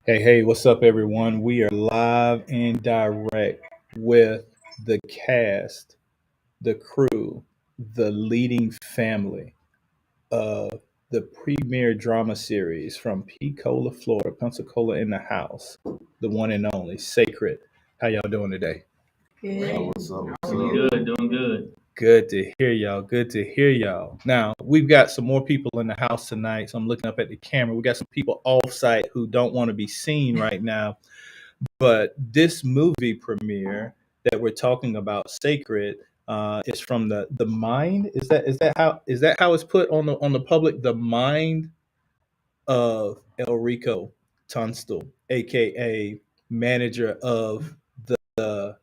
Hey, what's up, everyone? We are live and direct with the cast, the crew, the leading family of the premier drama series from Pensacola, Florida, Pensacola in the house, the one and only Sacred. How y'all doing today? Good. What's up? Doing good, doing good. Good to hear y'all. Good to hear y'all. Now, we've got some more people in the house tonight. So I'm looking up at the camera. We got some people off site who don't want to be seen right now. But this movie premiere that we're talking about, Sacred, is from the mind. Is that how it's put on the public? The mind of Elrico Tunstall, aka manager of the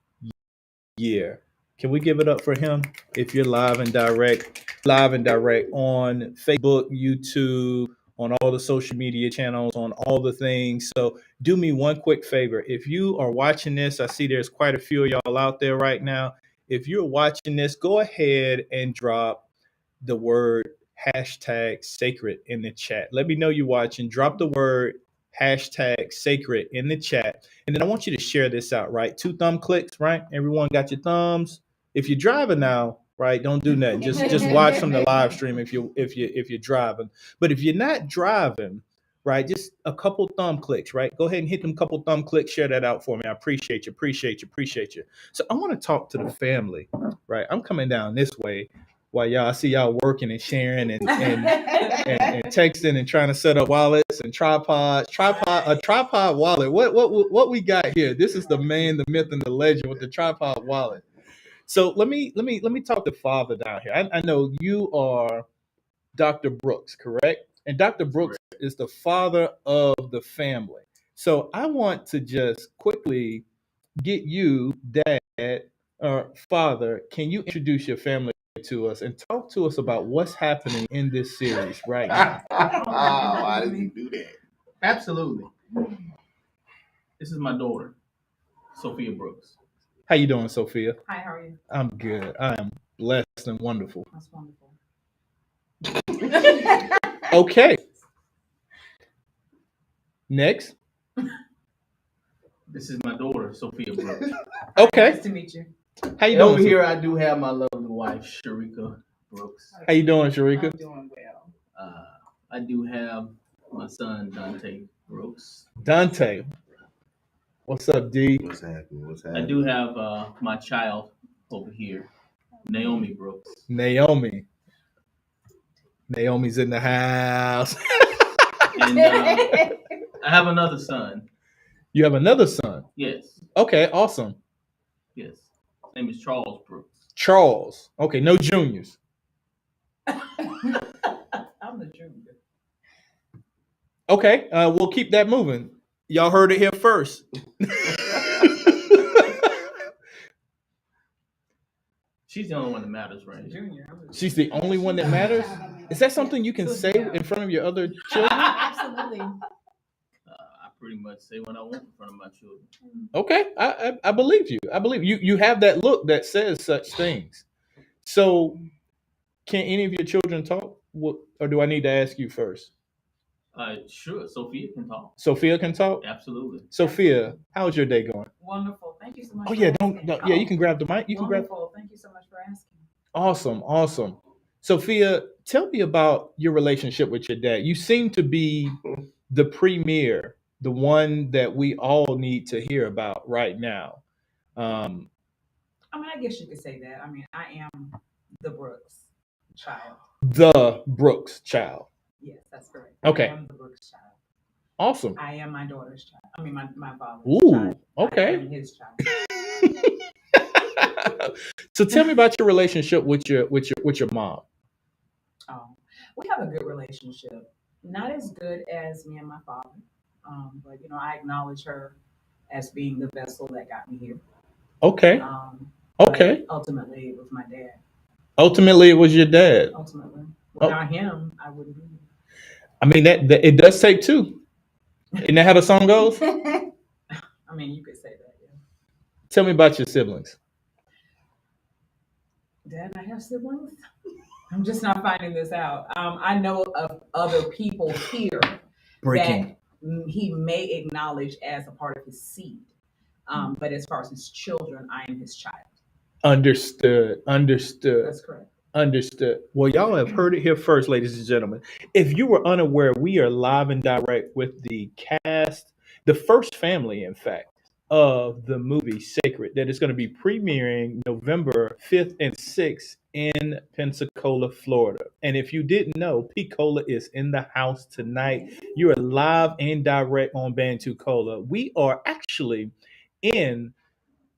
year. Can we give it up for him? If you're live and direct on Facebook, YouTube, on all the social media channels, on all the things. So do me one quick favor. If you are watching this, I see there's quite a few of y'all out there right now. If you're watching this, go ahead and drop the word hashtag sacred in the chat. Let me know you're watching. Drop the word hashtag sacred in the chat. And then I want you to share this out, right? 2 thumb clicks, right? Everyone got your thumbs. If you're driving now, right, don't do nothing. Just watch from the live stream if you're driving. But if you're not driving, right, just a couple thumb clicks, right? Go ahead and hit them couple thumb clicks. Share that out for me. I appreciate you. So I want to talk to the family, right? I'm coming down this way while I see y'all working and sharing and texting and trying to set up wallets and a tripod wallet. What we got here? This is the man, the myth, and the legend with the tripod wallet. So let me talk to Father down here. I know you are Dr. Brooks, correct? And Dr. Brooks is the father of the family. So I want to just quickly get you, Dad, or Father. Can you introduce your family to us and talk to us about what's happening in this series right now? Why did you do that? Absolutely. This is my daughter, Sophia Brooks. How you doing, Sophia? Hi, how are you? I'm good. I am blessed and wonderful. That's wonderful. Okay. Next. This is my daughter, Sophia Brooks. Okay. Nice to meet you. How you And over doing? here, I do have my lovely wife, Sharika Brooks. How you doing, I'm Sharika? doing well. I do have my son, Dante Brooks. Dante. What's up, D? What's happening? I do have my child over here, Naomi Brooks. Naomi's in the house. And I have another son. You have another son. Yes, Okay, awesome. yes. His name is Charles Brooks. Charles. Okay, no juniors. I'm the junior. Okay, we'll keep that moving. Y'all heard it here first. She's the only one that matters, right? Junior. She's the only one that matters. Is that something you can say in front of your other children? Absolutely. I pretty much say what I want in front of my children. Okay, I believe you. I believe you. You have that look that says such things. So, can any of your children talk? Or do I need to ask you first? Sure, Sophia can talk. Sophia can talk. Absolutely. Sophia, how's your day going? Wonderful. Thank you so much. Oh yeah, for asking. don't. Yeah, you can grab the mic. You can grab. Wonderful. Thank you so much for asking. Awesome. Sophia, tell me about your relationship with your dad. You seem to be the premier, the one that we all need to hear about right now. Um, I mean, I guess you could say that. I mean, I am the Brooks child. the Brooks child. Yes, that's correct. Okay. I am the Brooks child. Awesome. I am my daughter's child. I mean, my father's Ooh, child. okay. I am his child. So tell me about your relationship with your mom. We have a good relationship. Not as good as me and my father, but I acknowledge her as being the vessel that got me here. Okay. Okay. Ultimately, it was my dad. Ultimately, it was your dad. Ultimately, without him, I wouldn't be here. I mean, that it does take two. Isn't that how the song goes? I mean, you could say that, yeah. Tell me about your siblings. Dad, I have siblings? I'm just not finding this out. I know of other people here Breaking he may acknowledge as a part of his seed. But as far as his children, I am his child. Understood. That's correct. Understood. Well, y'all have heard it here first, ladies and gentlemen. If you were unaware, we are live and direct with the cast, the first family, in fact, of the movie Sacred, that is going to be premiering November 5th and 6th in Pensacola, Florida. And if you didn't know, Pensacola is in the house tonight. You are live and direct on Bantucola. We are actually in,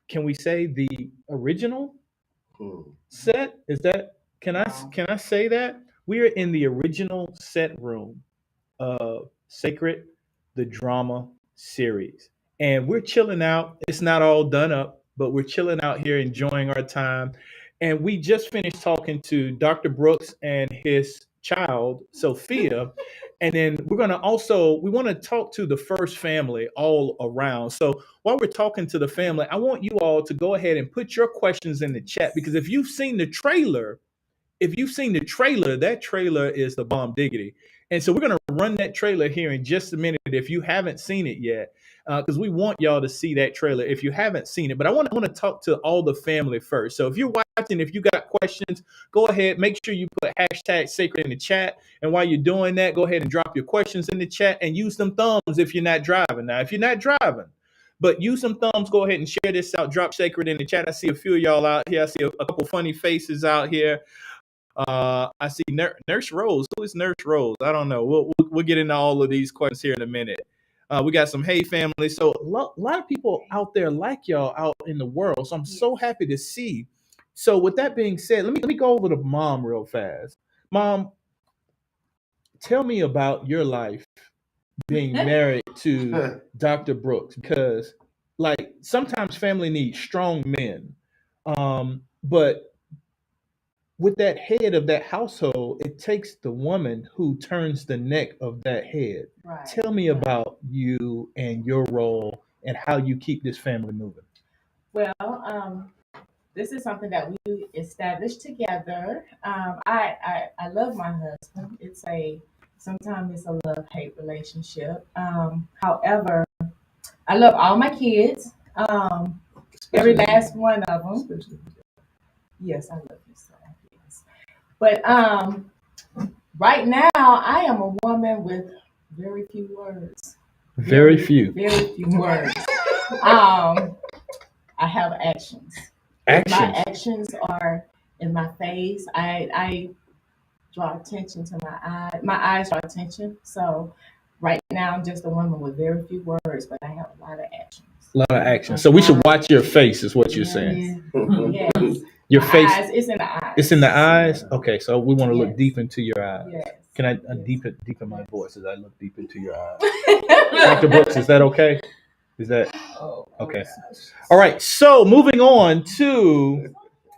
can we say, the original set? Is that, can I say that we are in the original set room of Sacred the Drama Series, and we're chilling out. It's not all done up, but we're chilling out here, enjoying our time. And we just finished talking to Dr. Brooks and his child Sophia, and then we want to talk to the first family all around. So while we're talking to the family, I want you all to go ahead and put your questions in the chat, because if you've seen the trailer, that trailer is the bomb diggity. And so we're going to run that trailer here in just a minute if you haven't seen it yet, because we want y'all to see that trailer if you haven't seen it. But I want to talk to all the family first. So if you're watching, if you got questions, go ahead, make sure you put hashtag sacred in the chat. And while you're doing that, go ahead and drop your questions in the chat and use them thumbs if you're not driving. Now, if you're not driving, but use some thumbs, go ahead and share this out. Drop Sacred in the chat. I see a few of y'all out here. I see a couple funny faces out here. I see Nurse Rose. Who is Nurse Rose? I don't know. We'll get into all of these questions here in a minute. We got some hey family. So a lot of people out there like y'all out in the world. So I'm so happy to see. So with that being said, let me go over to Mom real fast. Mom, tell me about your life being married to Dr. Brooks, because like sometimes family needs strong men. But with that head of that household, it takes the woman who turns the neck of that head. Right. Tell me about you and your role and how you keep this family moving. Well, this is something that we established together. I love my husband. Sometimes it's a love-hate relationship. However, I love all my kids. Every last one of them. Yes, I love you so. Yes. But right now, I am a woman with very few words. Very few. Very few words. I have actions. My actions are in my face. I draw attention to my eyes. My eyes draw attention. So right now, I'm just a woman with very few words, but I have a lot of actions. A lot of action. So we should watch your face, is what you're saying. Yes. Your My face. eyes, it's in the eyes. It's in the eyes. Okay, so we want to look deep into your eyes. Yes. Can I deepen my voice as I look deep into your eyes? Dr. Brooks, is that okay? Is that okay? All right. So moving on to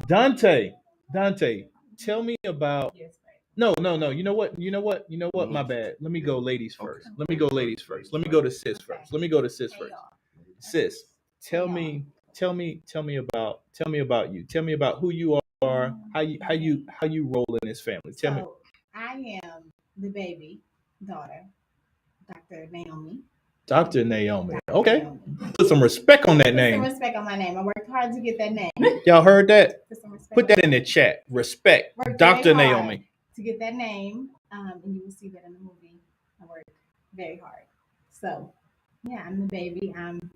Dante. Dante, tell me about. Yes, No. You know what? My bad. Let me go ladies first. Let me go to sis first. Sis, tell me about you. Tell me about who you are, how you roll in this family. Tell me. I am the baby daughter, Dr. Naomi. Dr. Naomi. Okay. Put some respect on that name. Put some respect on my name. I worked hard to get that name. Y'all heard that? Put that in the the chat. Respect. Dr. Naomi. to get that name, and you will see that in the movie. I worked very hard. So, yeah, I'm the baby. I'm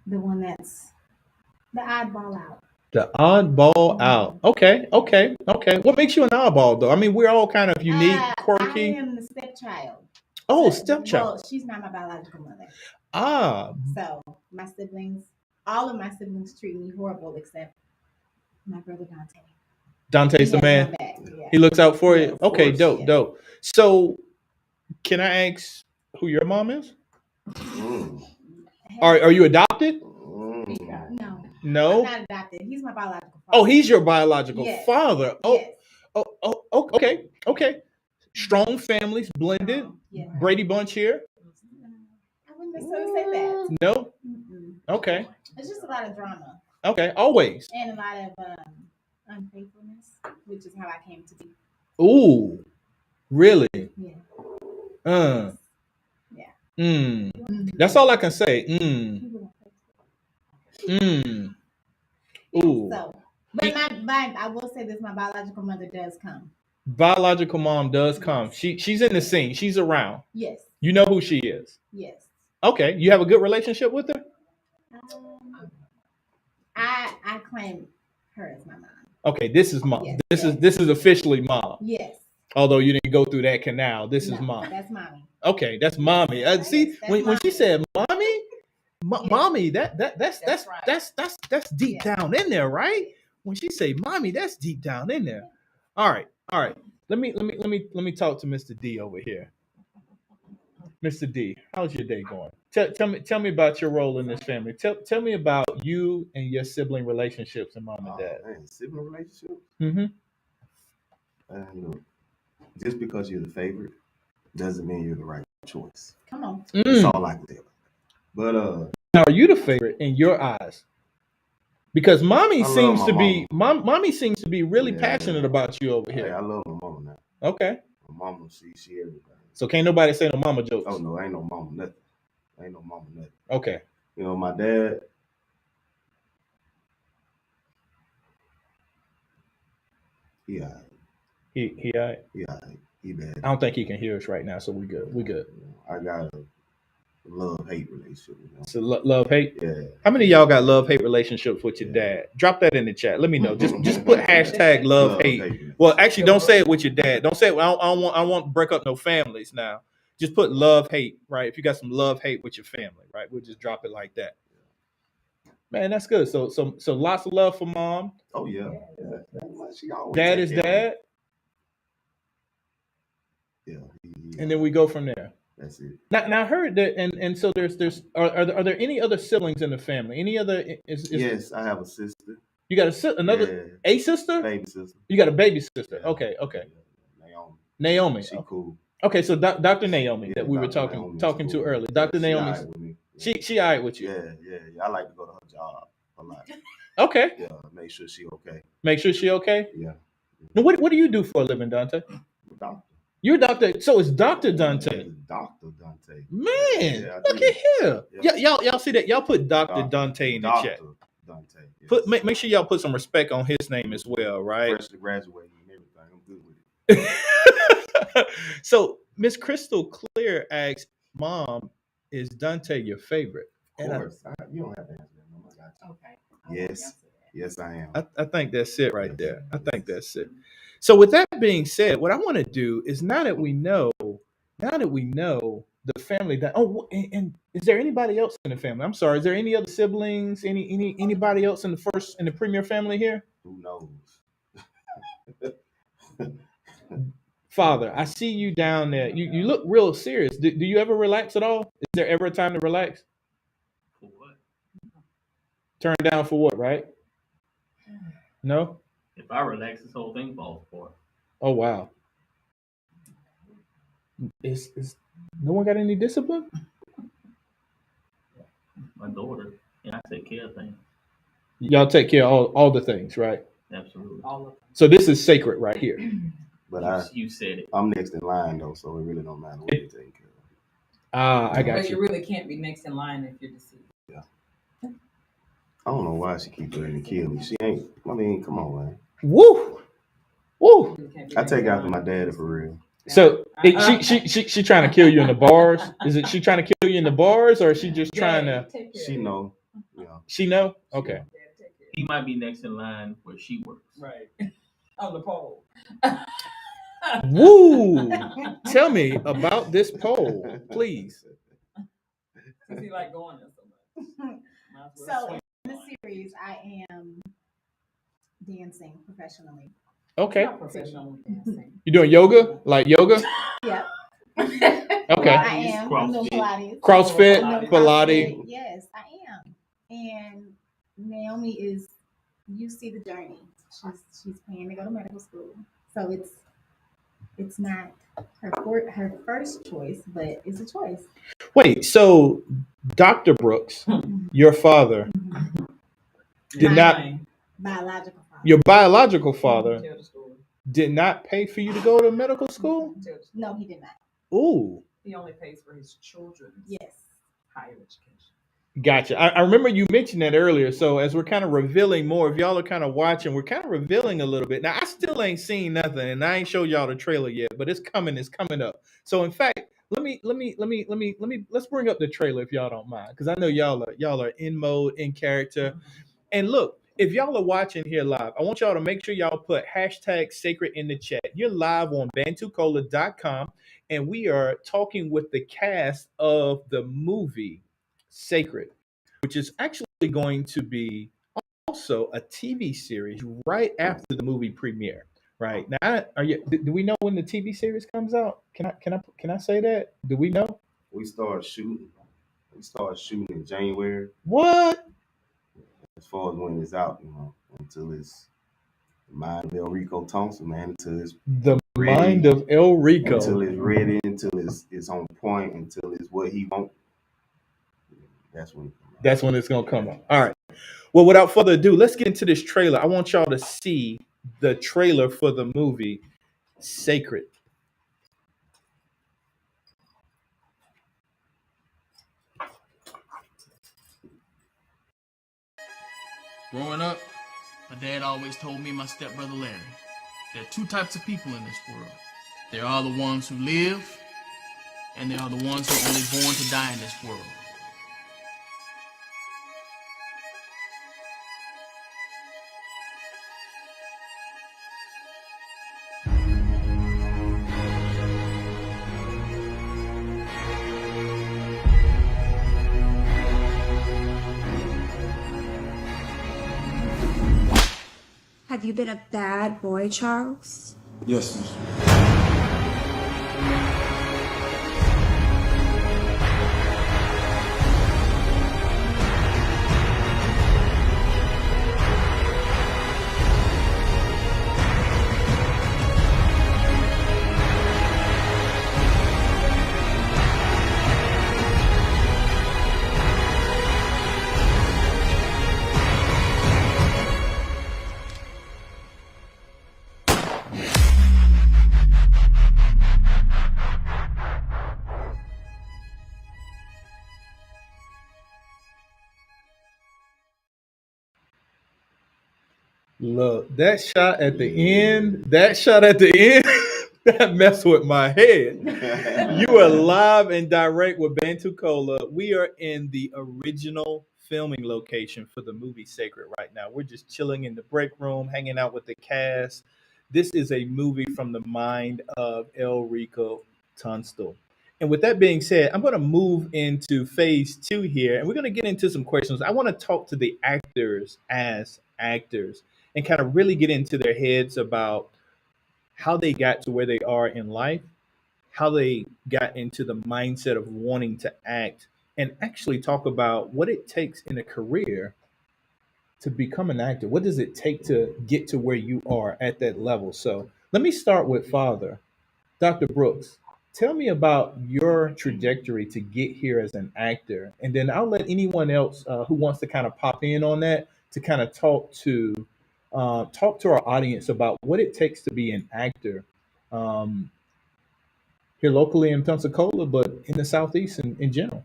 the one that's the oddball out. The oddball out. Okay. What makes you an oddball, though? I mean, we're all kind of unique, quirky. I am the stepchild. Oh, stepchild. Well, she's not my biological mother. So all of my siblings treat me horrible except my brother Dante. Dante's the man. Yeah. He looks out for you. Okay, dope. So, can I ask who your mom is? Are you adopted? No. I'm not adopted. He's my biological father. Oh, he's your biological father. Yes. Okay. Strong families, blended. Yeah. Brady Bunch here. I wouldn't necessarily say that. No. Mm-mm. Okay. It's just a lot of drama. Okay, always. And a lot of unfaithfulness, which is how I came to be. Ooh, really? Yeah. Yeah. Mm. Mhm. That's all I can say. Mm. People Mm. don't- Ooh. So, but I will say this: my biological mother does come. Biological mom does come. Yes. She's in the scene. She's around. Yes. You know who she is. Yes. Okay. You have a good relationship with her? I claim her as my mom. Okay, this is mom. Yes. This is officially mom. Yes. Although you didn't go through that canal. This is No, mom. That's mommy. Okay, that's mommy. See, Yes, that's when she mommy. said mommy, Yes. mommy, that's right. that's deep Yeah. down in there, right? When she say mommy, that's deep down in there. All right. Let me talk to Mr. D over here. Mr. D, how's your day going? Tell me about your role in this family. Tell me about you and your sibling relationships and mom and dad. Man, sibling relationship. Mm-hmm. Look, just because you're the favorite doesn't mean you're the right choice. Come on. That's all I can tell. But Now, are you the favorite in your eyes? Because mommy I love seems my to be mommy seems to be really Yeah. passionate about you over hey, here. I love my mama now. Okay. My mama, she everything. So can't nobody say no mama jokes. Oh no, ain't no mama nothing. Ain't no mama nothing. Okay. You know, my dad. Yeah, He all right. he bad. I don't think he can hear us right now, so we good. We good. I got a love-hate relationship with him. So love hate. Yeah. How many of y'all got love hate relationships with your dad? Drop that in the chat. Let me know. Just put hashtag love hate. Well, actually, don't say it with your dad. Don't say it. I don't want to break up no families now. Just put love hate, right? If you got some love hate with your family, right? We'll just drop it like that. Man, that's good. So lots of love for mom. Oh yeah. She always Dad take is care of me. dad, Yeah. and then we go from there. That's it. Now I heard that, and so are there any other siblings in the family? Any other? Yes, I have a sister. You got another a sister? Baby sister. You got a baby sister. Yeah. Okay. Naomi. Naomi. She cool. Okay, so Dr. Naomi Yeah, that we were Dr. talking Naomi is to cool. earlier. Dr. She Naomi, alright with me. Yeah. she all right with you. Yeah. I like to go to her job a lot. Okay. Yeah, make sure she okay. Make sure she okay. Yeah. Now, what do you do for a living, Dante? Doctor. You're a doctor. So it's Dr. Dante. Dr. Dante. Man, Yeah, look at here. Yeah. Y'all see that? Y'all put Dr. Dante in the chat. Dante. Yes. Make sure y'all put some respect on his name as well, right? Freshly graduated and everything. I'm good with it. So Miss Crystal Clear asks, "Mom, is Dante your favorite?" Of course. You don't have to answer that. No, I got you. Okay. Yes. Yes, I am. I think that's it right there. I think that's it. So with that being said, what I want to do is now that we know the family that and is there anybody else in the family? I'm sorry, is there any other siblings? Anybody else in the premier family here? Who knows? Father, I see you down there. You look real serious. Do you ever relax at all? Is there ever a time to relax? For what? Turn down for what, right? No? If I relax, this whole thing falls apart. Oh wow. Is no one got any discipline? My daughter, and I take care of things. Y'all take care of all the things, right? Absolutely. All of them. So this is sacred right here. But You said it. I'm next in line though, so it really don't matter what you take care of. I got But you you. really can't be next in line if you're deceased. I don't know why she keep trying to kill me. She ain't. I mean, come on, man. Woo! Woo! You can't be I next take in after line. my daddy for real. So she trying to kill you in the bars? Is it she trying to kill you in the bars, or is she just trying to? Take care She of it. know. Yeah. She know? Okay. Daddy, take care of He might be next in line where she works. it. Right. On the pole. Woo! Tell me about this poll, please. Since he like going there so much. Might as well So swing. in the series, I am dancing professionally. Okay. Not professional dancing. You doing yoga? Like yoga? Yep. Okay. I am. I'm doing CrossFit. Pilates. CrossFit, I'm doing Pilates. Yes, I am. And Naomi is. You see the journey. She's paying to go to medical school, so it's not her first choice, but it's a choice. Wait, so Dr. Brooks, your father, did not, Biological father. your biological father Tell the story. did not pay for you to go to medical school? Tell the story. No, he did not. Ooh. He only pays for his children's Yes. higher education. Gotcha. I remember you mentioned that earlier. So as we're kind of revealing more, if y'all are kind of watching, we're kind of revealing a little bit. Now I still ain't seen nothing, and I ain't showed y'all the trailer yet, but it's coming. It's coming up. So in fact, let's bring up the trailer if y'all don't mind, because I know y'all are in mode, in character. And look, if y'all are watching here live, I want y'all to make sure y'all put hashtag sacred in the chat. You're live on bantucola.com, and we are talking with the cast of the movie Sacred, which is actually going to be also a TV series right after the movie premiere. Right now, do we know when the TV series comes out? Can I say that? Do we know? We start shooting. We start shooting in January. What? As far as when it's out, until it's the mind of El Rico Thompson, man, until it's The ready, mind of El Rico. until it's ready, until it's on point, until it's what he wants. That's when. That's when it's gonna come out. All right. Well, without further ado, let's get into this trailer. I want y'all to see the trailer for the movie Sacred. Growing up, my dad always told me and my stepbrother Larry, there are two types of people in this world. There are the ones who live, and there are the ones who are only born to die in this world. Have you been a bad boy, Charles? Yes, miss. Look, that shot at the end, that messed with my head. You are live and direct with Bantucola. We are in the original filming location for the movie Sacred right now. We're just chilling in the break room, hanging out with the cast. This is a movie from the mind of El Rico Tunstall. And with that being said, I'm going to move into phase 2 here, and we're going to get into some questions. I want to talk to the actors as actors and kind of really get into their heads about how they got to where they are in life, how they got into the mindset of wanting to act, and actually talk about what it takes in a career to become an actor. What does it take to get to where you are at that level? So let me start with Father. Dr. Brooks, tell me about your trajectory to get here as an actor. And then I'll let anyone else who wants to kind of pop in on that to kind of talk to our audience about what it takes to be an actor um, here locally in Pensacola, but in the Southeast in general.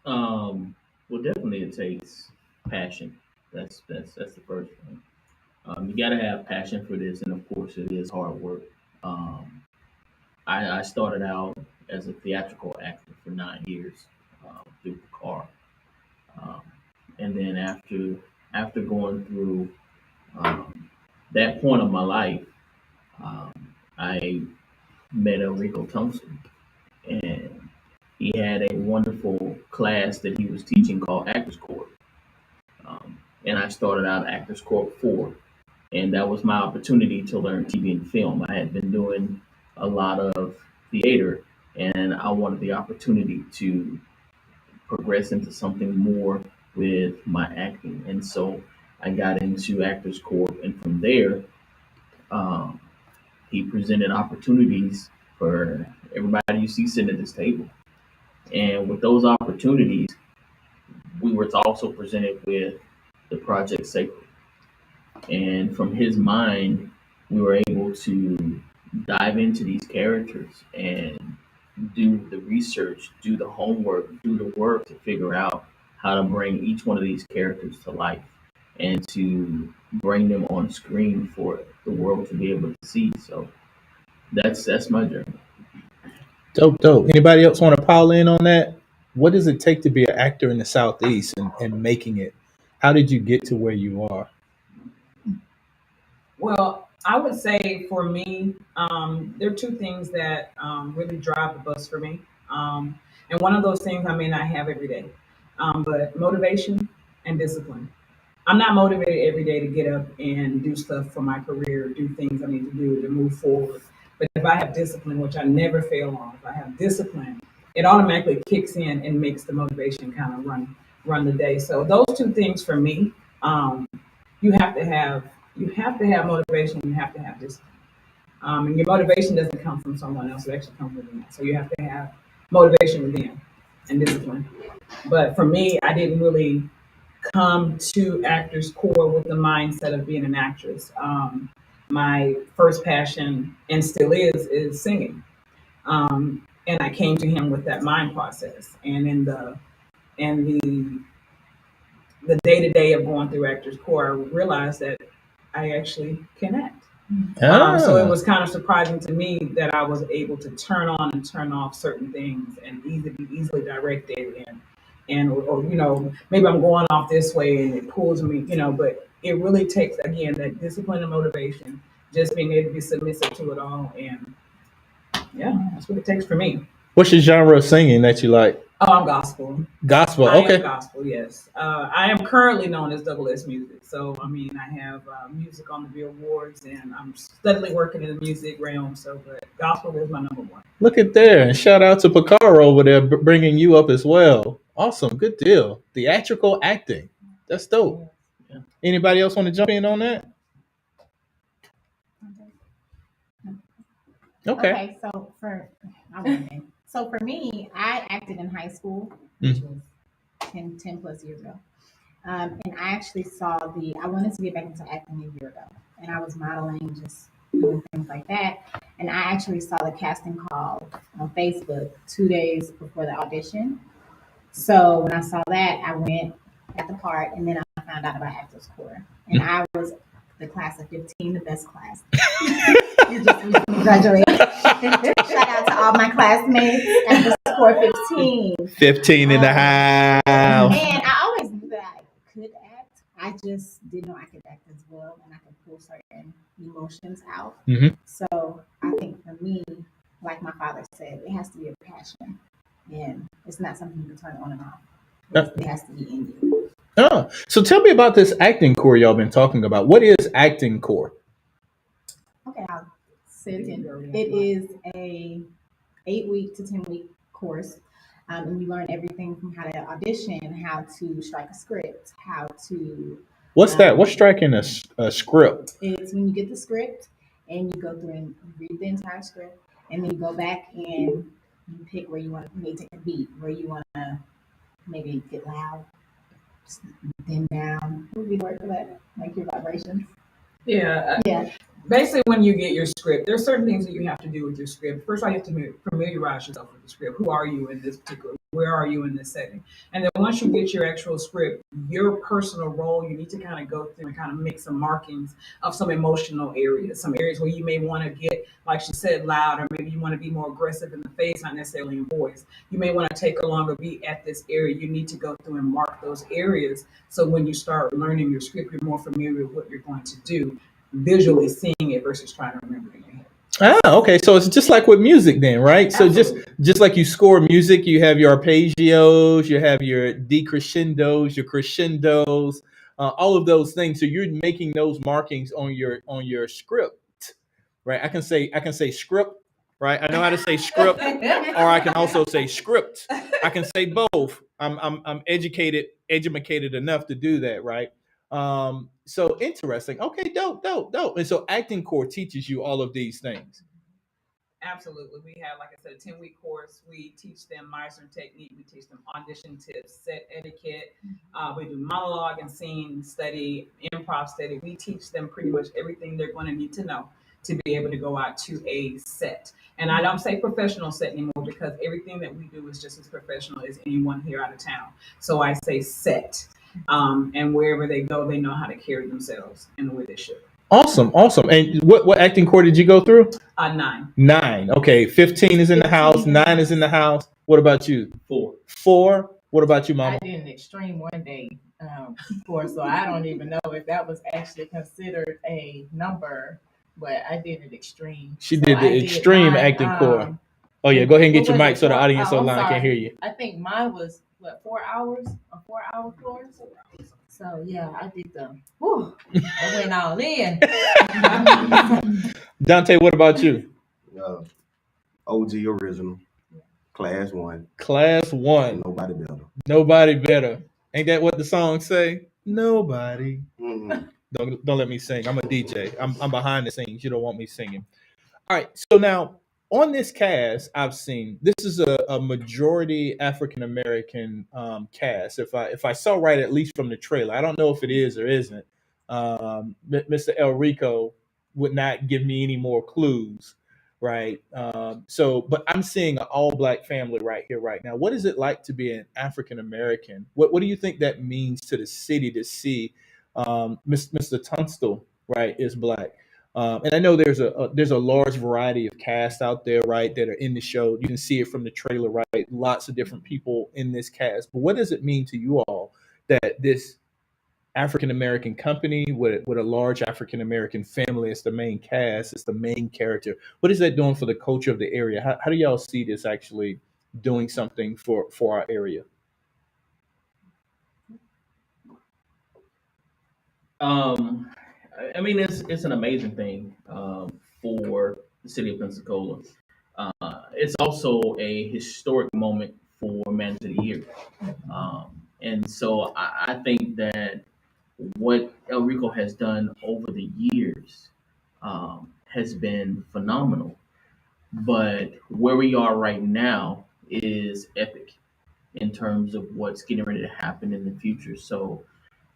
Well, definitely it takes passion. That's the first thing. You got to have passion for this, and of course, it is hard work. Um, I started out as a theatrical actor for 9 years through the car, um, and then after going through that point of my life, um, I met Enrico Thompson, and he had a wonderful class that he was teaching called Actors Court. And I started out Actors Court 4, and that was my opportunity to learn TV and film. I had been doing a lot of theater, and I wanted the opportunity to progress into something more with my acting. And so I got into Actors Court, and from there, um, he presented opportunities for everybody you see sitting at this table. And with those opportunities, we were also presented with the Project Sacred. And from his mind, we were able to dive into these characters and do the research, do the homework, do the work to figure out how to bring each one of these characters to life and to bring them on screen for the world to be able to see. So that's my journey. Dope, dope. Anybody else want to pile in on that? What does it take to be an actor in the Southeast and making it? How did you get to where you are? Well, I would say for me, there are two things that really drive the bus for me. And one of those things I may not have every day, but motivation and discipline. I'm not motivated every day to get up and do stuff for my career, do things I need to do to move forward. But if I have discipline, which I never fail on, if I have discipline, it automatically kicks in and makes the motivation kind of run the day. So those two things for me, um, you have to have you have to have motivation. You have to have discipline. And your motivation doesn't come from someone else; it actually comes within. So you have to have motivation within and discipline. But for me, I didn't really come to Actors Core with the mindset of being an actress. My first passion, and still is singing. And I came to him with that mind process. And in the day to day of going through Actors Core, I realized that I actually can act. So it Ah, was kind of surprising to me that I was able to turn on and turn off certain things and easily directed and or maybe I'm going off this way and it pulls me, but it really takes again that discipline and motivation, just being able to be submissive to it all, and yeah, that's what it takes for me. what's your genre of singing that you like? Oh, I'm gospel. Gospel. I am Okay. gospel, yes. I am currently known as Double S Music. So, I mean, I have music on the billboards and I'm steadily working in the music realm. So, but gospel is my number one. Look at there. And shout out to Picaro over there bringing you up as well. Awesome. Good deal. Theatrical acting. That's dope. Yeah. Anybody else want to jump in on that? Okay. Okay, I went in. So for me, I acted in high school, which Mm. was 10 plus years ago. And I actually I wanted to get back into acting a year ago. And I was modeling, just doing things like that. And I actually saw the casting call on Facebook 2 days before the audition. So when I saw that, I went at the part, and then I found out about Actors Core. And I was the class of 15, the best class. You just recently graduated. Shout out to all my classmates at the Core 15. 15 in the house. And I always knew that I could act. I just didn't know I could act as well and I could pull certain emotions out. Mhm. So I think for me, like my father said, it has to be a passion. And it's not something you can turn on and off. It has to be in you. Oh, so tell me about this acting core y'all been talking about. What is acting core? Okay, I'll say it again. It is a 8 week to 10 week course. And you learn everything from how to audition, how to strike a script, how to. What's that? What's striking a script? It's when you get the script and you go through and read the entire script, and then you go back and you pick where you want to maybe take a beat, where you want to maybe get loud, dim down. What would be the word for that? Like your vibrations. Yeah. Yeah. Basically, when you get your script, there are certain things that you have to do with your script. First, of all, you have to familiarize yourself with the script. Who are you in this particular? Where are you in this setting? And then once you get your actual script, your personal role, you need to kind of go through and kind of make some markings of some emotional areas, some areas where you may want to get, like she said, loud, or maybe you want to be more aggressive in the face, not necessarily in voice. You may want to take a longer beat at this area. You need to go through and mark those areas so when you start learning your script, you're more familiar with what you're going to do, visually seeing it versus trying to remember it in your head. Ah, okay. So it's just like with music then, right? So Absolutely. just like you score music, you have your arpeggios, you have your decrescendos, your crescendos, all of those things. So you're making those markings on your script, right? I can say script, right? I know how to say script, or I can also say script. I can say both. I'm educated enough to do that, right? So interesting. Okay, dope, dope, dope. And so acting core teaches you all of these things. Absolutely. We have, like I said, a 10-week course. We teach them Meisner technique. We teach them audition tips, set etiquette. We do monologue and scene study, improv study. We teach them pretty much everything they're going to need to know to be able to go out to a set. And I don't say professional set anymore because everything that we do is just as professional as anyone here out of town. So I say set. And wherever they go, they know how to carry themselves in the way they should. Awesome, awesome. And what acting corps did you go through? 9. 9. Okay, 15 is in the house. 15. 9 is in the house. What about you? 4. 4. What about you, I Mama? did an extreme one day course, so I don't even know if that was actually considered a number, but I did an extreme. She So did I the extreme mine, acting corps. Oh yeah, go ahead and get what your was mic it, so the 4 audience I'm online can sorry. hear you. I think mine was what, 4 hours, a 4-hour course. So yeah, I did I went all in. Dante, what about you? OG original, class 1. Class 1. Nobody better. Nobody better. Ain't that what the song say? Nobody. Mm-hmm. Don't let me sing. I'm a DJ. I'm behind the scenes. You don't want me singing. All right. So now on this cast, I've seen this is a majority African American cast. If I saw right, at least from the trailer, I don't know if it is or isn't. Mr. El Rico would not give me any more clues, right? But I'm seeing an all black family right here, right now. What is it like to be an African American? What do you think that means to the city to see Mr. Tunstall, right, is black? And I know there's a large variety of cast out there, right, that are in the show. You can see it from the trailer, right? Lots of different people in this cast. But what does it mean to you all that this African American company with a large African American family is the main cast, it's the main character? What is that doing for the culture of the area? How do y'all see this actually doing something for our area? I mean, it's an amazing thing for the city of Pensacola. It's also a historic moment for Manager of the Year. And so I think that what El Rico has done over the years has been phenomenal. But where we are right now is epic in terms of what's getting ready to happen in the future. So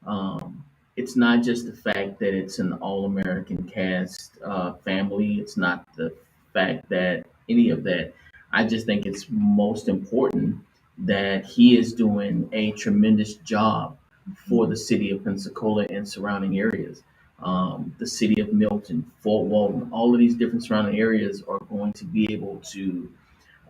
um, it's not just the fact that it's an all American cast family, it's not the fact that any of that. I just think it's most important that he is doing a tremendous job for the city of Pensacola and surrounding areas. The city of Milton, Fort Walton, all of these different surrounding areas are going to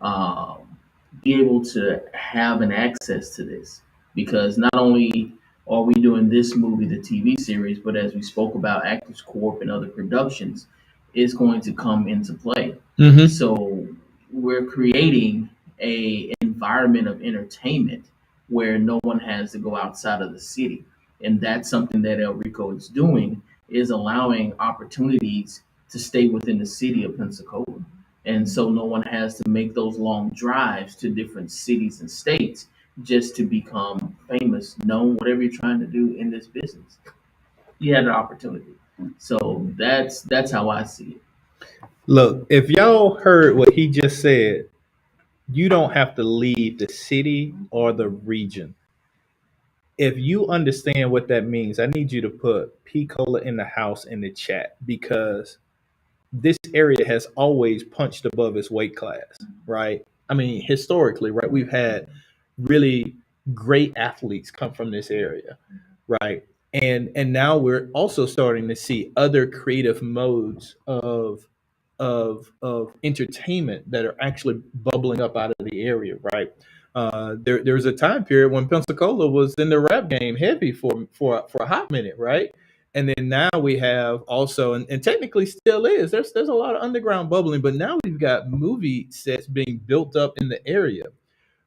um, be able to have an access to this because not only are we doing this movie, the TV series, but as we spoke about Actors Corp and other productions, is going to come into play. Mm-hmm. So we're creating a environment of entertainment where no one has to go outside of the city, and that's something that El Rico is doing is allowing opportunities to stay within the city of Pensacola. And so no one has to make those long drives to different cities and states just to become famous, known, whatever you're trying to do in this business. You had an opportunity. So that's how I see it. Look, if y'all heard what he just said, you don't have to leave the city or the region. If you understand what that means, I need you to put P Cola in the house in the chat because this area has always punched above its weight class, right? I mean, historically, right? We've had really great athletes come from this area, right? And now we're also starting to see other creative modes of entertainment that are actually bubbling up out of the area, right? There was a time period when Pensacola was in the rap game heavy for a hot minute, right? And then now we have also, and technically still is. There's a lot of underground bubbling, but now we've got movie sets being built up in the area,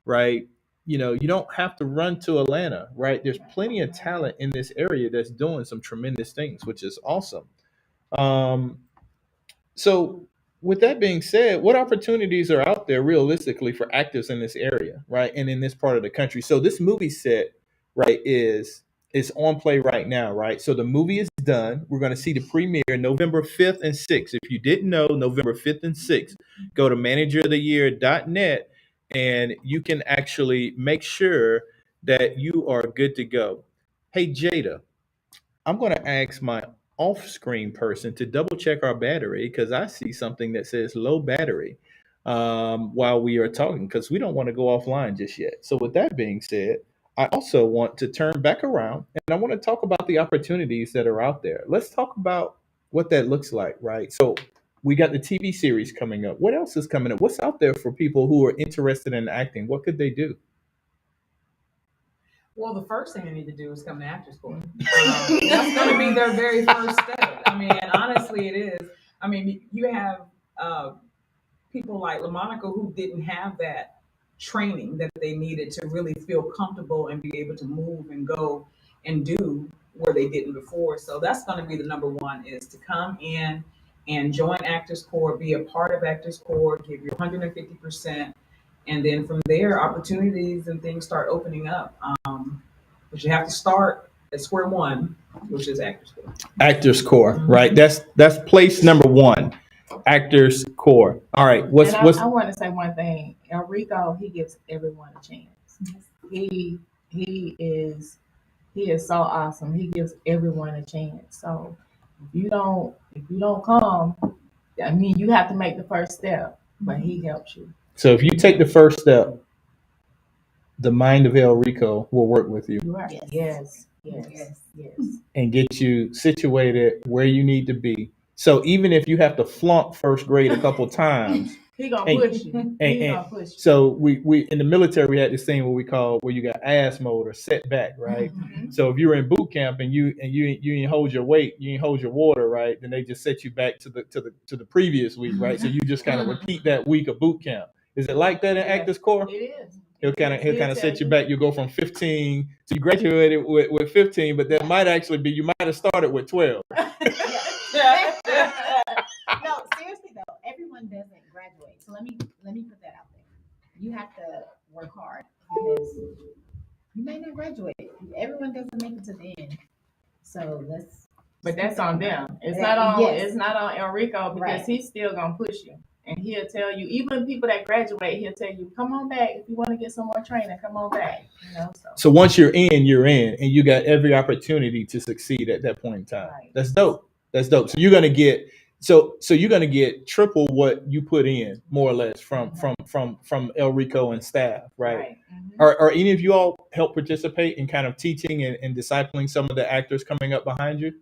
right? You know, you don't have to run to Atlanta, right? There's plenty of talent in this area that's doing some tremendous things, which is awesome. Um, so, with that being said, what opportunities are out there realistically for actors in this area, right, and in this part of the country? So, this movie set, right, is on play right now, right? So, the movie is done. We're going to see the premiere November 5th and 6th. If you didn't know, November 5th and 6th, go to manageroftheyear.net and you can actually make sure that you are good to go. Hey, Jada, I'm going to ask my off-screen person to double check our battery because I see something that says low battery while we are talking because we don't want to go offline just yet. So with that being said, I also want to turn back around and I want to talk about the opportunities that are out there. Let's talk about what that looks like, right? So we got the TV series coming up. What else is coming up? What's out there for people who are interested in acting? What could they do? Well, the first thing they need to do is come to Actors Court. That's going to be their very first step. I mean, and honestly, it is. I mean, you have people like LaMonica who didn't have that training that they needed to really feel comfortable and be able to move and go and do where they didn't before. So that's going to be the number one is to come in and join Actors Court, be a part of Actors Court, give your 150%. And then from there, opportunities and things start opening up. But you have to start at square one, which is Actors Court. Actors Core, right? That's place number one. Actors Core. All right. I want to say one thing. Enrico, he gives everyone a chance. He is so awesome. He gives everyone a chance. So if you don't come, I mean you have to make the first step, but he helps you. So if you take the first step, the mind of El Rico will work with you. Right. Yes. And get you situated where you need to be. So even if you have to flunk first grade a couple times, he gonna push you. So we in the military we had this thing where you got ass mode or setback, right? Mm-hmm. So if you were in boot camp and you didn't hold your weight, you didn't hold your water, right? Then they just set you back to the previous week, right? So you just kind of repeat that week of boot camp. Is it like that in Actors Corps? It is. He'll kind of set you back. You go from 15, so you graduated with 15, but that might actually be you might have started with 12. No, seriously though, everyone doesn't graduate. So let me put that out there. You have to work hard because you may not graduate. Everyone doesn't make it to the end. So But that's on them. It's not on Enrico because he's still gonna push you. And he'll tell you, even people that graduate, he'll tell you, come on back. If you want to get some more training, come on back. So once you're in, and you got every opportunity to succeed at that point in time. Right. That's dope. So you're gonna get you're gonna get triple what you put in, more or less, from El Rico and staff, right? Mm-hmm. Are any of you all help participate in kind of teaching and discipling some of the actors coming up behind you?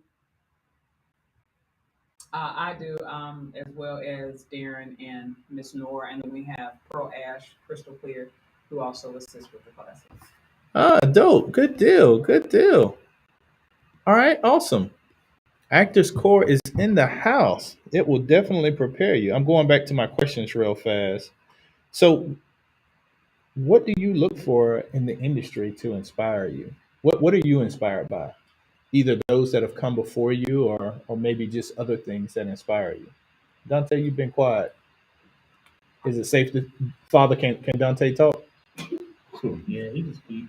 I do, as well as Darren and Miss Nora, and then we have Pearl Ash, Crystal Clear, who also assists with the classes. Dope. Good deal. All right, awesome. Actors Core is in the house. It will definitely prepare you. I'm going back to my questions real fast. So, what do you look for in the industry to inspire you? What are you inspired by? Either those that have come before you or maybe just other things that inspire you. Dante, you've been quiet. Is it safe to Father, can Dante talk? Yeah, he can speak.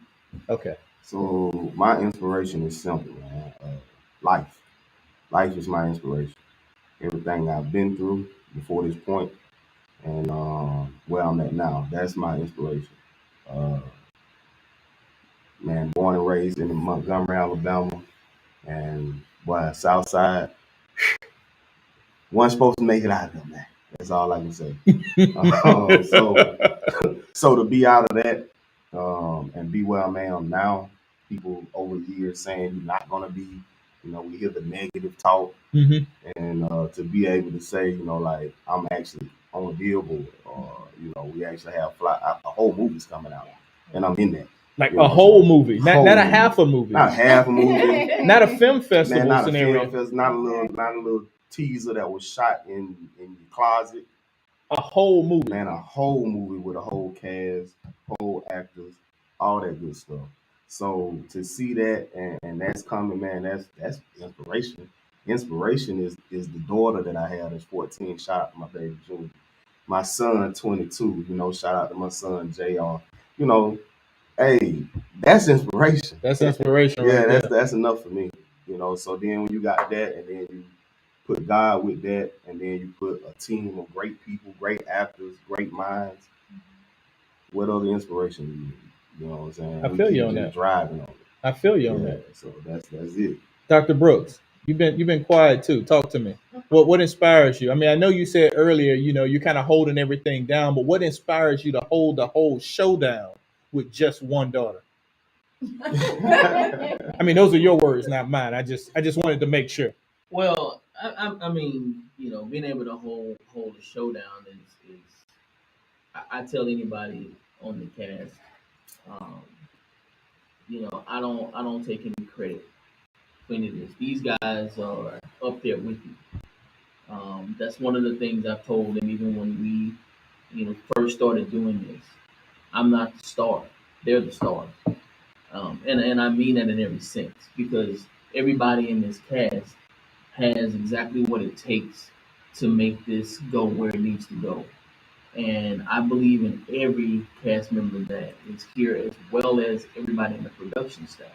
Okay. So my inspiration is simple, man. Life. Life is my inspiration. Everything I've been through before this point and where I'm at now, that's my inspiration. Man, born and raised in Montgomery, Alabama. And boy, Southside, wasn't supposed to make it out of there, man. That's all I can say. So to be out of that and be where I am now, people over the years saying you're not gonna be, we hear the negative talk, mm-hmm. and to be able to say, like I'm actually on a billboard, or we actually have a whole movie's coming out, and I'm in that. Like a whole movie, not a half a movie. Not half a movie. Not a film festival not scenario. A film festival, not a little teaser that was shot in your closet. A whole movie. Man, a whole movie with a whole cast, whole actors, all that good stuff. So to see that and that's coming, man, that's inspiration. Inspiration is the daughter that I have that's 14. Shout out to my baby Junior. My son 22, shout out to my son JR. Hey, that's inspiration. That's inspiration. Yeah, right that's enough for me. So then when you got that, and then you put God with that, and then you put a team of great people, great actors, great minds. What other inspiration do you need? You know what I'm saying? I feel you on that. Driving on it. I feel you on that. So that's it. Dr. Brooks, You've been quiet too. Talk to me. What inspires you? I mean, I know you said earlier, you're kind of holding everything down, but what inspires you to hold the whole show down with just one daughter? I mean, those are your words, not mine. I just wanted to make sure. Well, I mean, being able to hold a show down is I tell anybody on the cast, um, I don't take any credit for any of this. These guys are up there with you. That's one of the things I've told them even when we, first started doing this. I'm not the star; they're the stars, and I mean that in every sense because everybody in this cast has exactly what it takes to make this go where it needs to go. And I believe in every cast member that is here, as well as everybody in the production staff.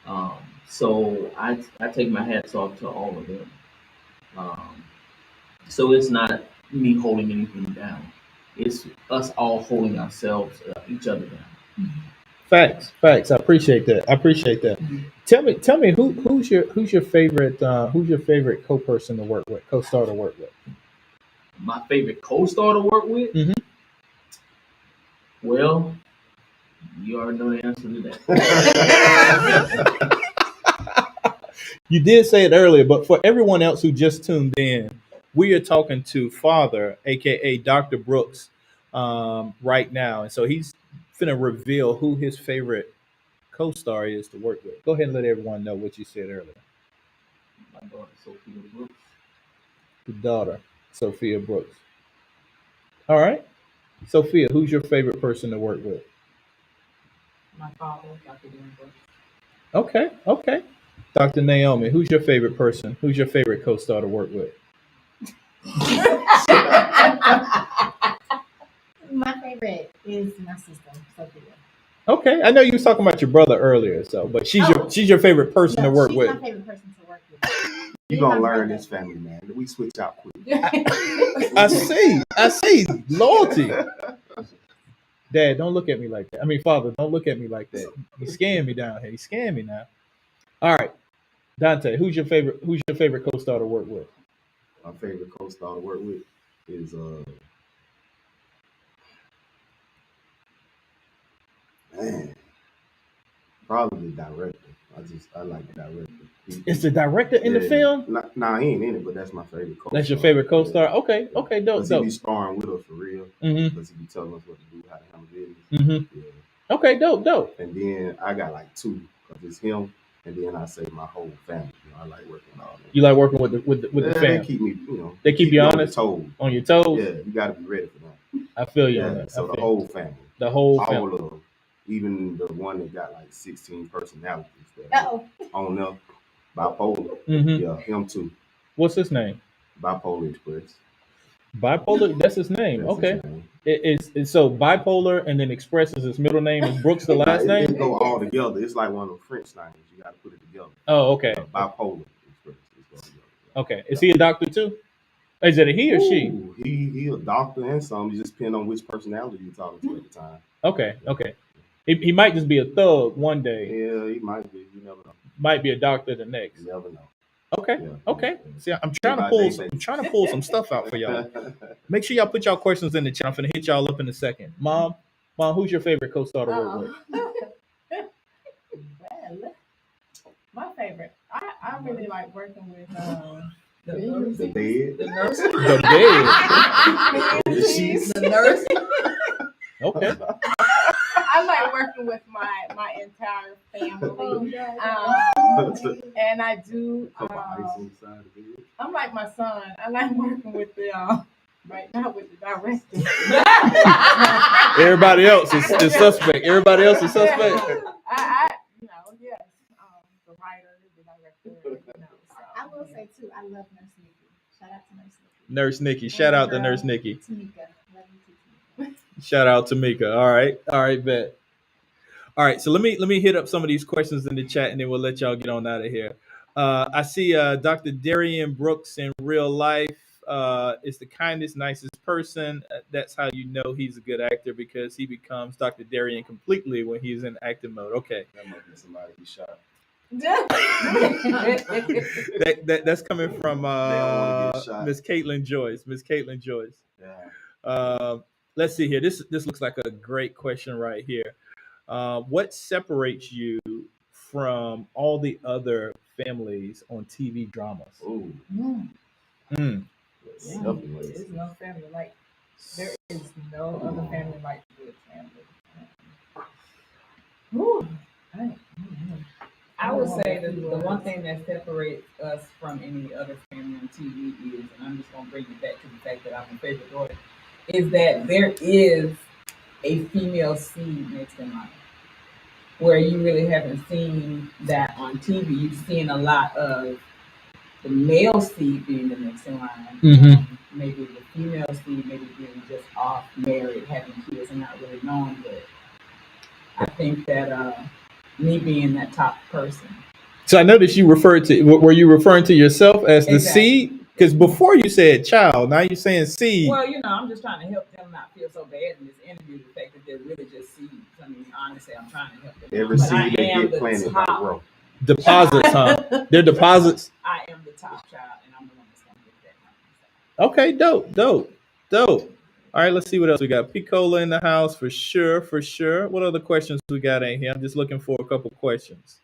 Um, so I take my hats off to all of them. Um, so it's not me holding anything down. It's us all holding ourselves, each other down. Facts. I appreciate that. Tell me who's your favorite co-person to work with, co-star to work with. My favorite co-star to work with? Mhm. Well, you already know the answer to that. You did say it earlier, but for everyone else who just tuned in, we are talking to Father, aka Dr. Brooks, right now, and so he's finna reveal who his favorite co-star is to work with. Go ahead and let everyone know what you said earlier. My daughter, Sophia Brooks. The daughter, Sophia Brooks. All right, Sophia, who's your favorite person to work with? My father, Dr. Denver. Okay. Dr. Naomi, who's your favorite person? Who's your favorite co-star to work with? My favorite is my sister, Sophia. Okay, I know you was talking about your brother earlier, but she's your favorite person to No, work she's with. my favorite person to work with. You gonna learn this family, man. We switch out quick. I see loyalty. Dad, don't look at me like that. I mean, Father, don't look at me like that. He's scaring me down here. He's scaring me now. All right, Dante, who's your favorite co-star to work with? My favorite co-star to work with is man, probably the director. I like the director. It's the director in the film. Nah, he ain't in it, but that's my favorite co-star. That's your favorite co-star. Yeah. Okay, dope. Because he be sparring with us for real. Mm-hmm. Because he be telling us what to do, how to handle business. Mm-hmm. Yeah. Okay, dope. And then I got like two, because it's him, and then I say my whole family. I like working with all of them. You like working with the family. They keep me, They keep you honest, on your toes. Yeah, you got to be ready for that. I feel you Yeah, on that. so the whole family. All of them, even the one that got like 16 personalities. On them, bipolar. Mm-hmm. Yeah, him too. What's his name? Bipolar Express. Bipolar. That's his name. That's Okay. his name. It's so bipolar, and then Express is his middle name. Is Brooks the last name? It go all together. It's like one of the French names. You got to put it together. Oh, okay. Bipolar Express. Okay. Is he a doctor too? Is it a he or she? He a doctor and some. It just depends on which personality you're talking to at the time. Okay. He might just be a thug one day. Yeah, he might be. You never know. Might be a doctor the next. You never know. Okay. Yeah. Okay. See, I'm trying to pull some stuff out for y'all. Make sure y'all put y'all questions in the chat. I'm gonna hit y'all up in a second. Mom, who's your favorite co-star to work with? Well, my favorite. I really like working with The bed. The nurse. The bed. The sheets. The nurse. Okay. I like working with my entire family. And I do. Couple ice inside the bed. I'm like my son. I like working with the right now with the director. Everybody else is suspect. Everybody else is suspect. Yes. The writer, the director. So, I will say too, I love Nurse Nikki. Shout out to Nurse Nikki. Nurse Nikki. Shout out to Nurse Nikki. Tamika. Love you too, Tamika. Shout out to Mika. All right, bet. All right, so let me hit up some of these questions in the chat, and then we'll let y'all get on out of here. I see Dr. Darian Brooks in real life is the kindest, nicest person. That's how you know he's a good actor, because he becomes Dr. Darian completely when he's in acting mode. Okay. That might be somebody he shot. That's coming from don't wanna get shot. Miss Caitlin Joyce. Miss Caitlin Joyce. Yeah. Let's see here. This looks like a great question right here. What separates you from all the other families on TV dramas? Ooh. Mm. There is no family like there is no other family like the Good Family. Ooh, I would say that the one thing that separates us from any other family on TV is, and I'm just gonna bring it back to the fact that I'm a favorite daughter, is that there is a female seed next in line. Where you really haven't seen that on TV. You've seen a lot of the male seed being the next in line. Maybe the female seed maybe being just off, married, having kids and not really knowing, but I think that me being that top person. So I noticed you referred to. Were you referring to yourself as the Exactly. seed? Because before you said child, now you're saying seed. Well, I'm just trying to help them not feel so bad in this interview. The fact that they're really just seeds. I mean, honestly, I'm trying to help them. Every But seed they am get the planted by top. growth. Deposits, huh? They're deposits. I am the top child, and I'm the one that's gonna get that. Okay, dope. All right, let's see what else we got. Picola in the house for sure. What other questions we got in here? I'm just looking for a couple questions.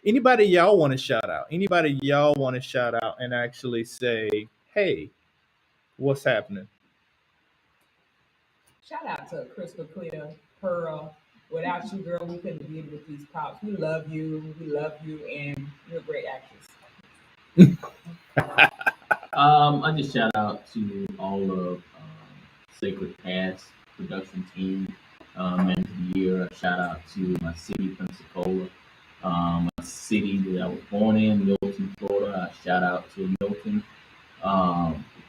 Anybody y'all want to shout out? Anybody y'all want to shout out and actually say, hey, what's happening? Shout out to Crystal Clear, Pearl. Without you, girl, we couldn't deal with these props. We love you, and you're a great actress. I just shout out to all of Sacred Cast production team, and of the year. A shout out to my city, Pensacola, a city that I was born in, Milton, Florida. A shout out to Milton,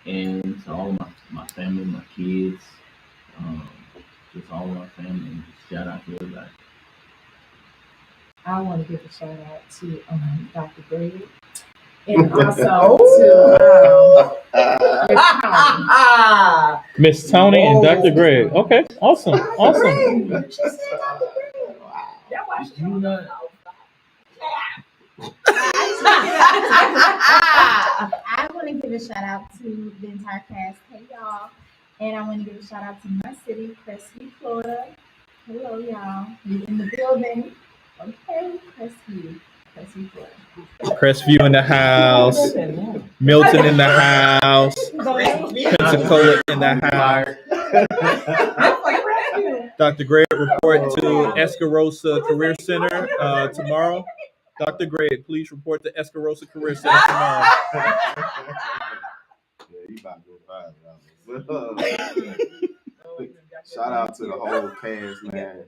and to all of my family, my kids, just all of our family. And shout out to everybody. I want to give a shout out to Dr. Greg and also to Miss Tony and Dr. Greg. Okay, awesome. You know, I want to give a shout out to the entire cast. Hey y'all. And I want to give a shout out to my city, Crestview, Florida. Hello y'all. We in the building. Okay, Crestview, Florida. Crestview in the house. Milton in the house. Pensacola in the house. Dr. Greg report to Escarosa Career Center tomorrow. Dr. Greg, please report to Escarosa Career Center tomorrow. Yeah, you about to go viral. Shout out to the whole cast, man.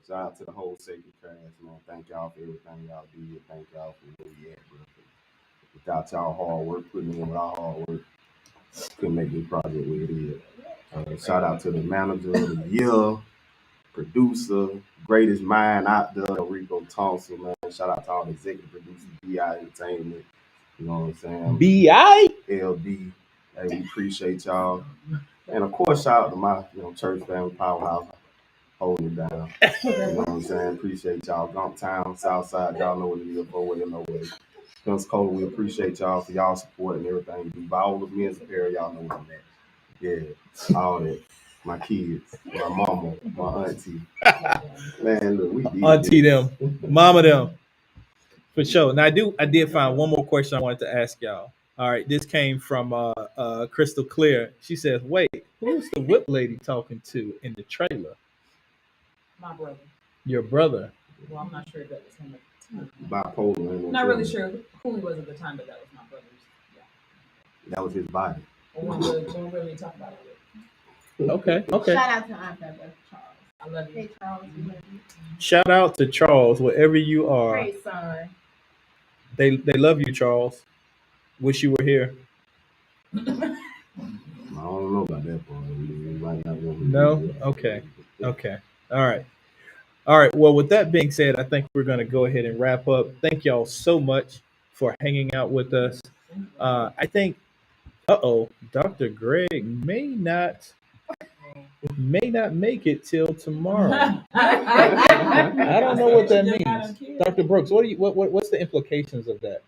Shout out to the whole Sacred Cast, man. Thank y'all for everything y'all do. Thank y'all for where we at, bro. Without y'all hard work, putting in with our hard work, couldn't make this project what it is. Shout out to the manager of the year, producer, greatest mind out there, Rico Thompson, man. Shout out to all the executive producers, BI Entertainment. You know what I'm saying? B.I. LD. Hey, we appreciate y'all. And of course, shout out to my church family, Powerhouse, holding it down. You know what I'm saying? Appreciate y'all. Gumptown, Southside, y'all know what it is, Boy, no way. Pensacola, we appreciate y'all for y'all support and everything you do. By all the men's apparel, y'all know what I'm at. Yeah, all that. My kids, my mama, my auntie. Man, look, we did Auntie this. them, mama them. For sure. Now I did find one more question I wanted to ask y'all. All right, this came from Crystal Clear. She says, "Wait, who's the whip lady talking to in the trailer?" My brother. Your brother. Well, I'm not sure if that was him at the time. Bipolar. I'm not really sure who he was at the time, but that was my brother. Yeah. That was his body. When we really talk about it. Okay. Shout out to Aunt Pepper, Charles. I love you. Hey Charles, we love you. Shout out to Charles, wherever you are. Great son. They love you, Charles. Wish you were here. I don't know about that part. We might not want to No? do that. Okay. All right. Well, with that being said, I think we're going to go ahead and wrap up. Thank y'all so much for hanging out with us. I think, Dr. Greg may not may not make it till tomorrow. I don't know what that means. Dr. Brooks, what's the implications of that?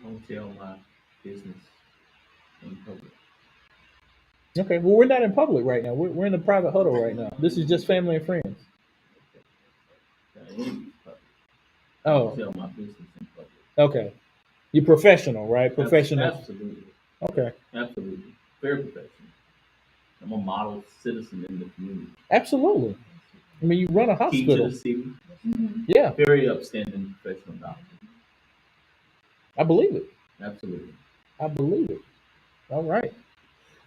Don't tell my business in public. Okay, well, we're not in public right now. We're in a private huddle right now. This is just family and friends. Don't Oh, tell my business in public. okay. You're professional, right? Professional. Absolutely. Okay. Absolutely. Very professional. I'm a model citizen in the community. Absolutely. I mean, you run a Key to hospital. the city. Yeah, Very upstanding professional doctor. I believe it. Absolutely. I believe it. All right.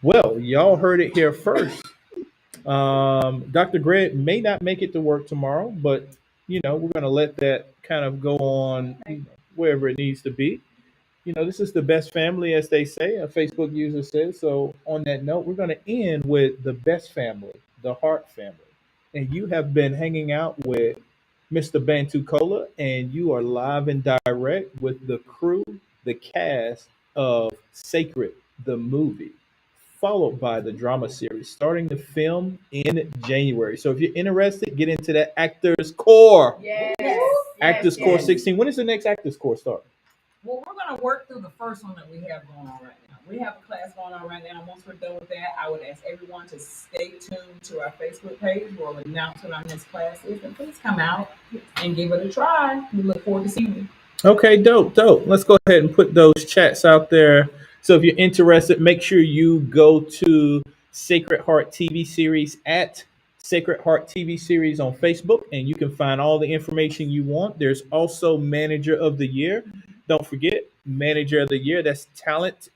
Well, y'all heard it here first. Dr. Greg may not make it to work tomorrow, but we're going to let that kind of go on wherever it needs to be. This is the best family, as they say, a Facebook user says. So, on that note, we're going to end with the best family, the Hart family. And you have been hanging out with Mr. Bantucola, and you are live and direct with the crew, the cast of Sacred, the movie, followed by the drama series, starting to film in January. So, if you're interested, get into that Actors Core. Yes. Actors Core 16. When is the next Actors Core start? Well, we're going to work through the first one that we have going on right now. We have a class going on right now. Once we're done with that, I would ask everyone to stay tuned to our Facebook page. We'll announce what our next class is. And please come out and give it a try. We look forward to seeing you. Okay, dope. Let's go ahead and put those chats out there. So if you're interested, make sure you go to Sacred Heart TV series at Sacred Heart TV series on Facebook, and you can find all the information you want. There's also Manager of the Year. Don't forget, Manager of the Year, that's talent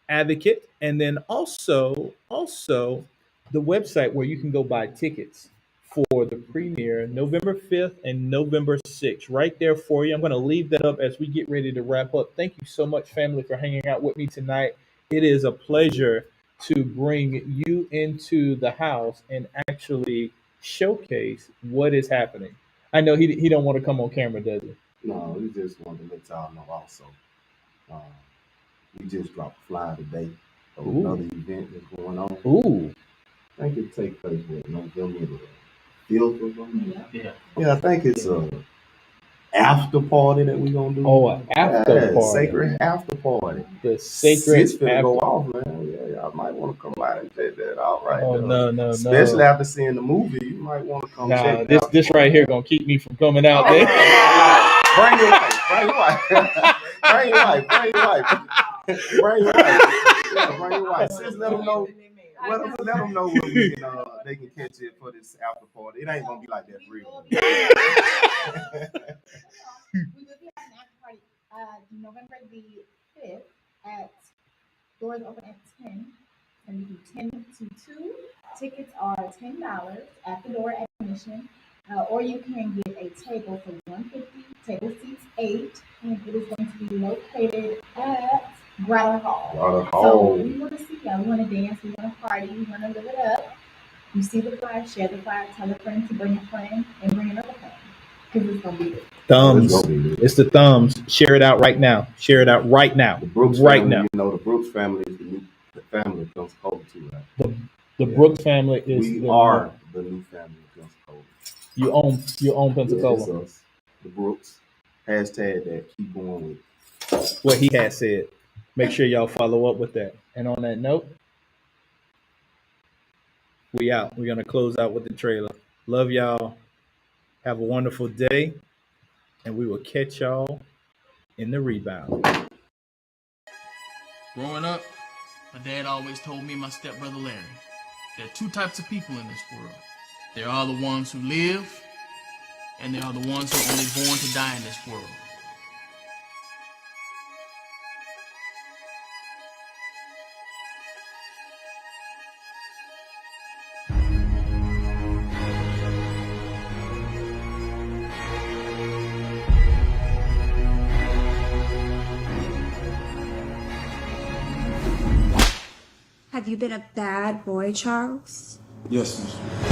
advocate, and then also the website where you can go buy tickets for the premiere November 5th and November 6th, right there for you. I'm going to leave that up as we get ready to wrap up. Thank you so much, family, for hanging out with me tonight. It is a pleasure to bring you into the house and actually showcase what is happening. I know he don't want to come on camera, does he? No, we just wanted to let y'all know also. Uh, we just dropped a flyer today of Ooh. another event that's going on. Ooh. I think it takes place in November the 5th or something. Yeah. Yeah, I think it's a after party that we're gonna do. Oh, an after party. Sacred after party. The Sacred It's finna after. go off, man. Yeah, y'all might want to come by and check that out right Oh, there. no. Especially after seeing the movie, you might want to come Nah, check it this out. this right here gonna keep me from coming out Oh, there. Bring your wife. Bring your wife. Bring your wife. Bring your wife. Bring your wife. Yeah, bring your wife. Just let them know. Let them know where we can, they can catch it for this after party. It ain't gonna be like that for real. We will be having an after party November the 5th at doors open at 10. And we do 10 to 2. Tickets are $10 at the door admission. Or you can get a table for $150. Table seats 8. And it is going to be located at Grotto Hall. So we want to see y'all. We want to dance. We want to party. We want to live it up. You see the flyer, share the flyer, tell a friend to bring a friend, and bring another friend. Because it's going to be good. Thumbs. It's the thumbs. Share it out right now. Share it out right now. The Brooks right family, now. You know, the Brooks family is the new family of Pensacola too, right? The Brooks family is. We are the new family of Pensacola. You own Pensacola. Yeah, it's us. The Brooks. Hashtag that. Keep going with it. What he has said. Make sure y'all follow up with that. And on that note, we out. We're gonna close out with the trailer. Love y'all. Have a wonderful day, and we will catch y'all in the rebound. Growing up, my dad always told me and my stepbrother Larry, there are two types of people in this world. There are the ones who live, and there are the ones who are only born to die in this world. Have you been a bad boy, Charles? Yes, miss.